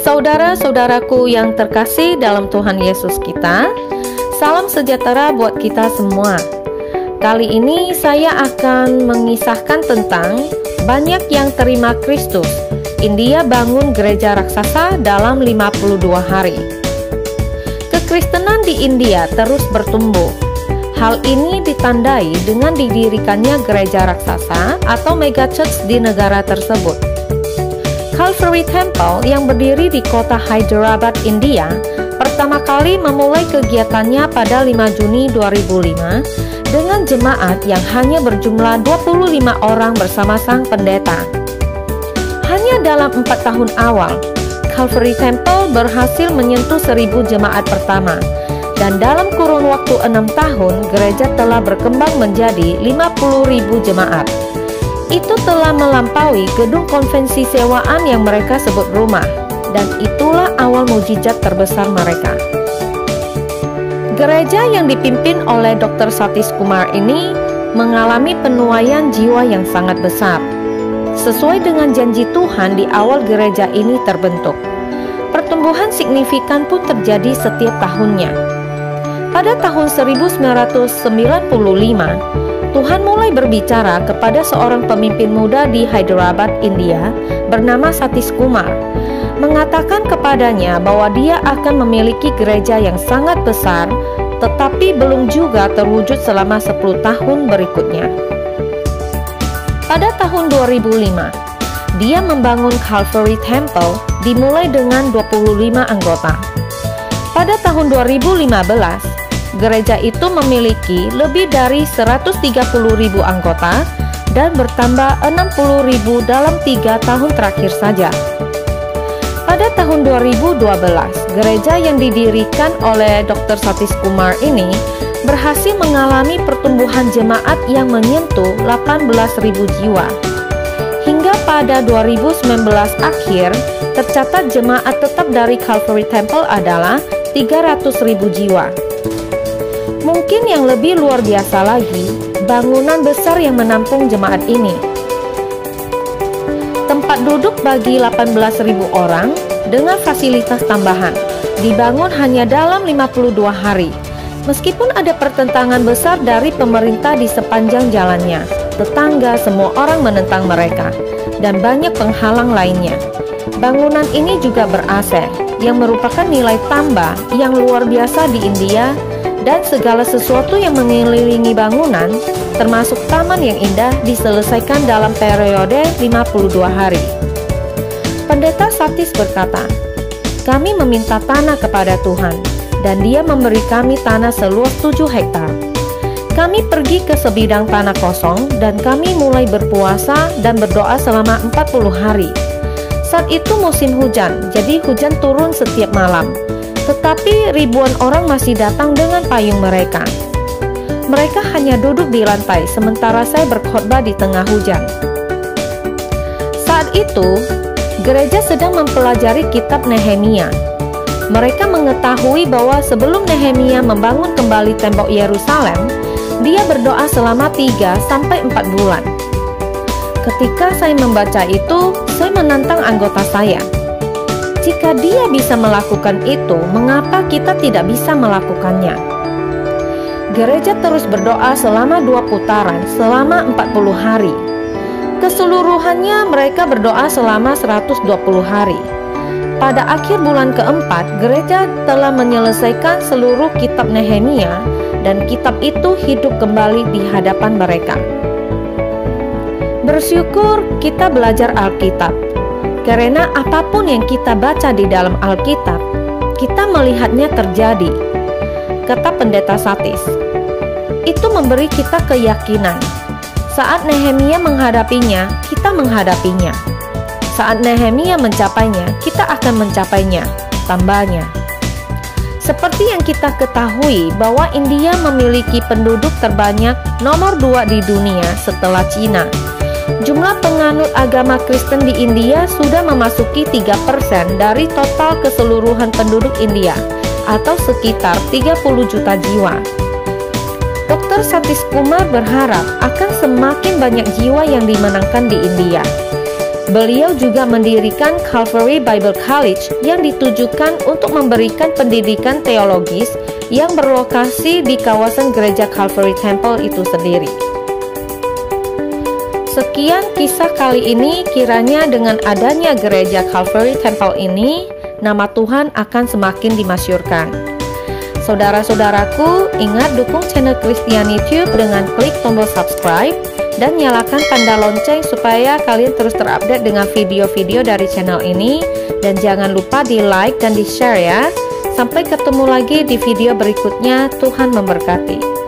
Saudara-saudaraku yang terkasih dalam Tuhan Yesus kita, salam sejahtera buat kita semua. Kali ini saya akan mengisahkan tentang banyak yang terima Kristus. India bangun gereja raksasa dalam 52 hari. Kekristenan di India terus bertumbuh. Hal ini ditandai dengan didirikannya gereja raksasa atau mega church di negara tersebut. Calvary Temple yang berdiri di kota Hyderabad, India, pertama kali memulai kegiatannya pada 5 Juni 2005 dengan jemaat yang hanya berjumlah 25 orang bersama sang pendeta. Hanya dalam 4 tahun awal, Calvary Temple berhasil menyentuh 1.000 jemaat pertama, dan dalam kurun waktu 6 tahun, gereja telah berkembang menjadi 50.000 jemaat. Itu telah melampaui gedung konvensi sewaan yang mereka sebut rumah, dan itulah awal mukjizat terbesar mereka. Gereja yang dipimpin oleh Dr. Satish Kumar ini mengalami penuaian jiwa yang sangat besar. Sesuai dengan janji Tuhan di awal gereja ini terbentuk, pertumbuhan signifikan pun terjadi setiap tahunnya. Pada tahun 1995, Tuhan mulai berbicara kepada seorang pemimpin muda di Hyderabad, India, bernama Satish Kumar, mengatakan kepadanya bahwa dia akan memiliki gereja yang sangat besar, tetapi belum juga terwujud selama 10 tahun berikutnya. Pada tahun 2005, dia membangun Calvary Temple dimulai dengan 25 anggota. Pada tahun 2015, gereja itu memiliki lebih dari 130.000 anggota dan bertambah 60.000 dalam 3 tahun terakhir saja. Pada tahun 2012, gereja yang didirikan oleh Dr. Satish Kumar ini berhasil mengalami pertumbuhan jemaat yang menyentuh 18.000 jiwa. Hingga pada 2019 akhir, tercatat jemaat tetap dari Calvary Temple adalah 300.000 jiwa. Mungkin yang lebih luar biasa lagi, bangunan besar yang menampung jemaat ini. Tempat duduk bagi 18.000 orang dengan fasilitas tambahan dibangun hanya dalam 52 hari. Meskipun ada pertentangan besar dari pemerintah di sepanjang jalannya, tetangga semua orang menentang mereka, dan banyak penghalang lainnya. Bangunan ini juga ber-AC, yang merupakan nilai tambah yang luar biasa di India, dan segala sesuatu yang mengelilingi bangunan, termasuk taman yang indah, diselesaikan dalam periode 52 hari. Pendeta Satish berkata, "Kami meminta tanah kepada Tuhan, dan Dia memberi kami tanah seluas 7 hektar. Kami pergi ke sebidang tanah kosong, dan kami mulai berpuasa dan berdoa selama 40 hari. Saat itu musim hujan, jadi hujan turun setiap malam. Tetapi ribuan orang masih datang dengan payung mereka. Mereka hanya duduk di lantai, sementara saya berkhotbah di tengah hujan." Saat itu, gereja sedang mempelajari kitab Nehemia. Mereka mengetahui bahwa sebelum Nehemia membangun kembali tembok Yerusalem, dia berdoa selama 3-4 bulan. Ketika saya membaca itu, saya menantang anggota saya. Jika dia bisa melakukan itu, mengapa kita tidak bisa melakukannya? Gereja terus berdoa selama 2 putaran, selama 40 hari. Keseluruhannya mereka berdoa selama 120 hari. Pada akhir bulan keempat, gereja telah menyelesaikan seluruh kitab Nehemia, dan kitab itu hidup kembali di hadapan mereka. Bersyukur kita belajar Alkitab. Karena apapun yang kita baca di dalam Alkitab, kita melihatnya terjadi, kata Pendeta Satish. Itu memberi kita keyakinan. Saat Nehemia menghadapinya, kita menghadapinya. Saat Nehemia mencapainya, kita akan mencapainya, tambahnya. Seperti yang kita ketahui bahwa India memiliki penduduk terbanyak nomor 2 di dunia setelah Cina. Jumlah penganut agama Kristen di India sudah memasuki 3% dari total keseluruhan penduduk India, atau sekitar 30 juta jiwa. Dr. Satish Kumar berharap akan semakin banyak jiwa yang dimenangkan di India. Beliau juga mendirikan Calvary Bible College yang ditujukan untuk memberikan pendidikan teologis yang berlokasi di kawasan gereja Calvary Temple itu sendiri. Sekian kisah kali ini, kiranya dengan adanya gereja Calvary Temple ini, nama Tuhan akan semakin dimasyurkan. Saudara-saudaraku, ingat dukung channel Christian YouTube dengan klik tombol subscribe dan nyalakan tanda lonceng supaya kalian terus terupdate dengan video-video dari channel ini. Dan jangan lupa di like dan di share ya. Sampai ketemu lagi di video berikutnya. Tuhan memberkati.